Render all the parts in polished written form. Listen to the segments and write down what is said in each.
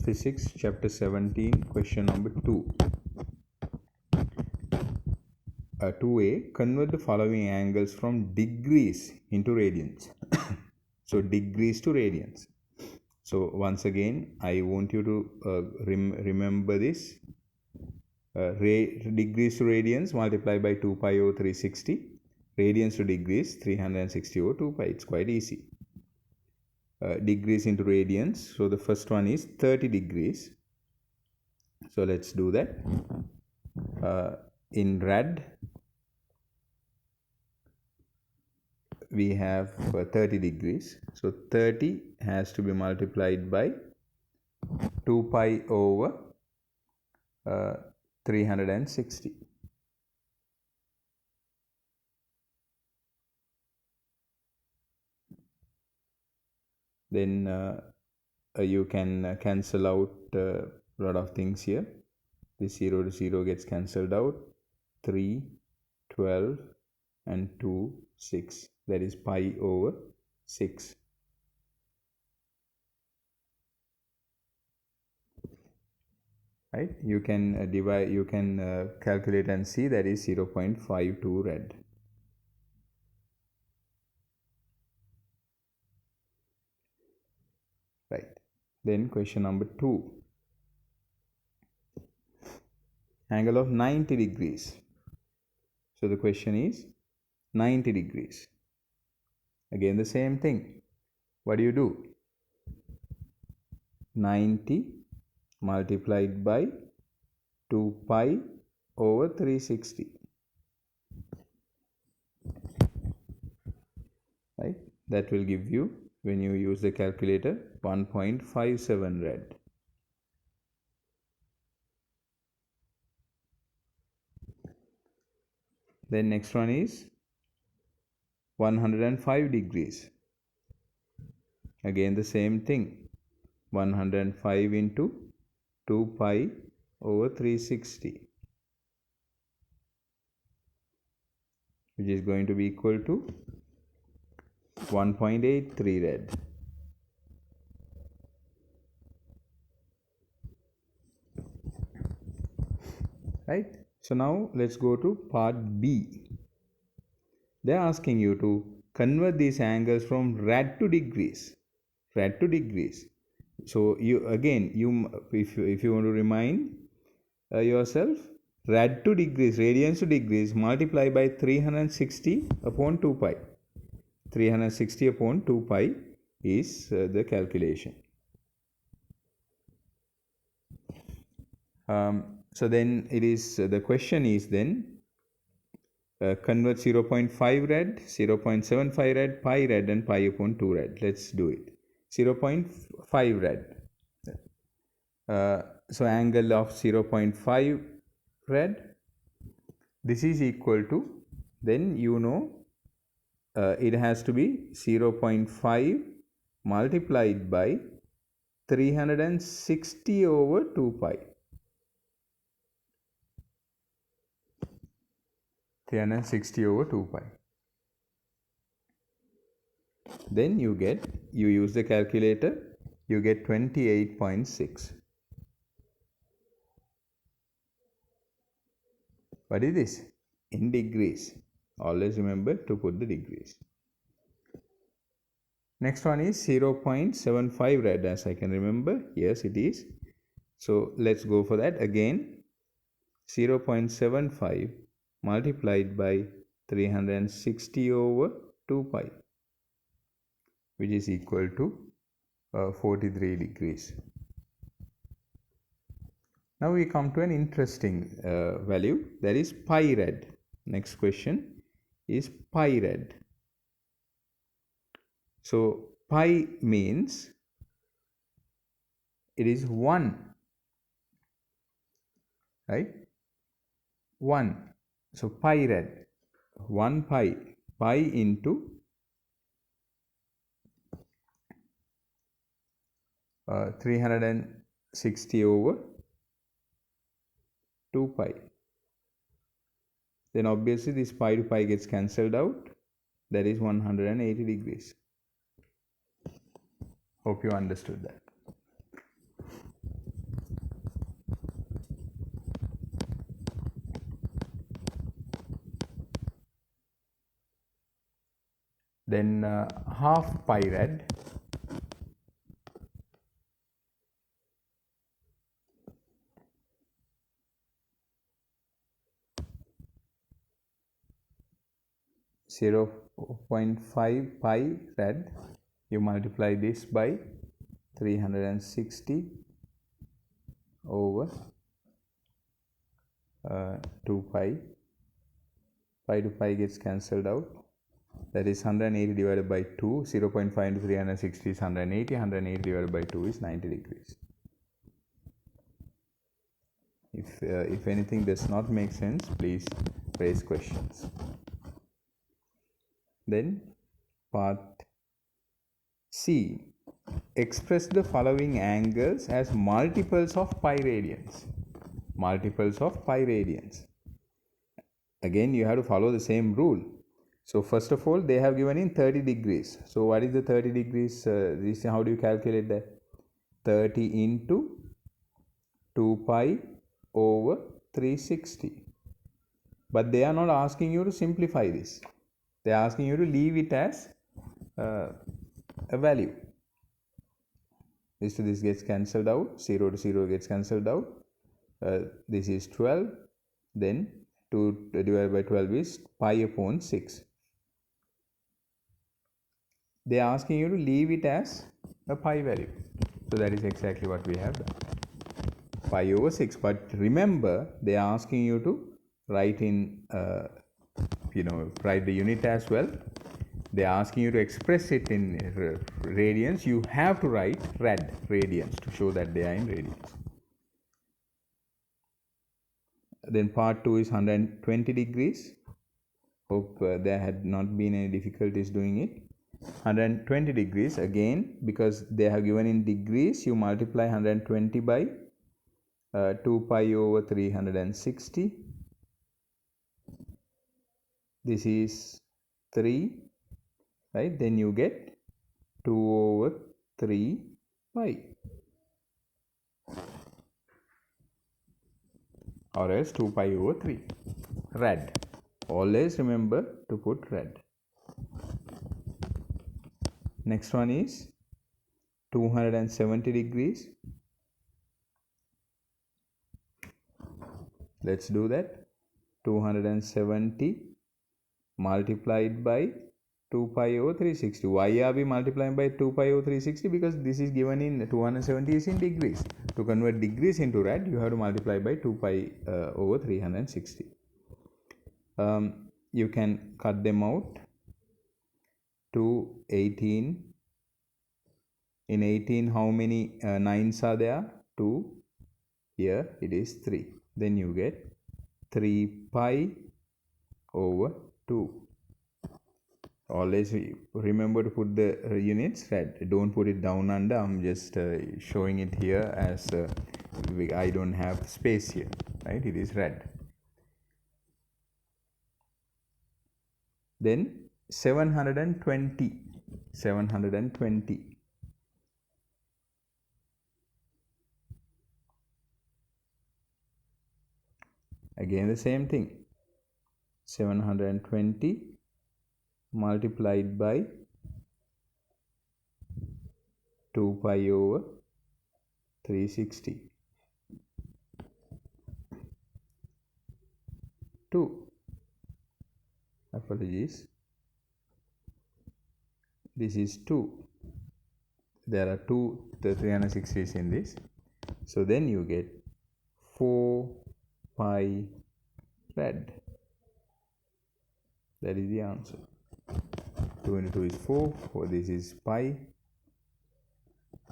Physics chapter 17 question number 2. 2a, convert the following angles from degrees into radians. So degrees to radians. So once again I want you to remember this. Degrees to radians multiplied by 2 pi over 360. Radians to degrees 360 over 2 pi. It's quite easy. Degrees into radians. So the first one is 30 degrees. So let's do that. In rad, we have 30 degrees. So 30 has to be multiplied by 2 pi over 360. Then you can cancel out a lot of things here. This 0 to 0 gets cancelled out. 3, 12 and 2, 6. That is pi over 6. Right? You can divide, you can calculate and see that is 0.52 rad. Right. Then question number 2. Angle of 90 degrees. So the question is 90 degrees. Again the same thing. What do? 90 multiplied by 2 pi over 360. Right? That will give you, when you use the calculator, 1.57 rad. Then next one is 105 degrees. Again the same thing. 105 into 2 pi over 360, which is going to be equal to 1.83 rad. Right? So now let's go to part B. They're asking you to convert these angles from rad to degrees. Rad to degrees. So you again, if you want to remind yourself, rad to degrees, radians to degrees, multiply by 360 upon 2 pi. 360 upon 2 pi is the calculation. So then it is, the question is then, convert 0.5 rad, 0.75 rad, pi rad and pi upon 2 rad. Let's do it. 0.5 rad. So angle of 0.5 rad, this is equal to, then you know it has to be 0.5 multiplied by 360 over 2 pi. 360 over 2 pi. Then you use the calculator, you get 28.6. What is this? In degrees. Always remember to put the degrees. Next one is 0.75 rad, as I can remember. Yes, it is. So let's go for that again. 0.75 multiplied by 360 over 2 pi, which is equal to 43 degrees. Now we come to an interesting value, that is pi rad. Next question is pi rad. So pi means it is 1, right? 1. So pi rad, 1 pi, pi into 360 over 2 pi. Then obviously this pi to pi gets cancelled out. That is 180 degrees. Hope you understood that. Then half pi red. Zero 0.5 pi red. You multiply this by 360 over 2 pi. Pi to pi gets cancelled out. That is 180 divided by 2. 0.5 into 360 is 180. 180 divided by 2 is 90 degrees. If anything does not make sense, please raise questions. Then part C. Express the following angles as multiples of pi radians. Multiples of pi radians. Again, you have to follow the same rule. So first of all, they have given in 30 degrees. So what is the 30 degrees? How do you calculate that? 30 into 2 pi over 360. But they are not asking you to simplify this. They are asking you to leave it as a value. This to this gets cancelled out. 0 to 0 gets cancelled out. This is 12. Then 2 divided by 12 is pi upon 6. They are asking you to leave it as a pi value. So that is exactly what we have done. Pi over 6. But remember, they are asking you to write in, write the unit as well. They are asking you to express it in radians. You have to write radians to show that they are in radians. Then part 2 is 120 degrees. Hope there had not been any difficulties doing it. 120 degrees, again, because they have given in degrees, you multiply 120 by 2 pi over 360. This is 3, right? Then you get 2 over 3 pi. Or else 2 pi over 3. Rad. Always remember to put rad. Next one is 270 degrees. Let's do that. 270 multiplied by 2 pi over 360. Why are we multiplying by 2 pi over 360? Because this is given in 270 is in degrees. To convert degrees into rad, you have to multiply by 2 pi over 360. You can cut them out. 18. In 18, how many 9s are there? 2. Here it is 3. Then you get 3 pi over 2. Always remember to put the units rad. Don't put it down under. I'm just showing it here as I don't have space here. Right? It is rad. Then 720. 720. Again the same thing. 720 multiplied by 2 pi over 360. 2. Apologies. This is 2. There are 360s in this. So then you get 4 pi rad. That is the answer. 2 into 2 is 4. This is pi.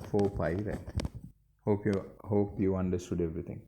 4 pi rad. Hope you understood everything.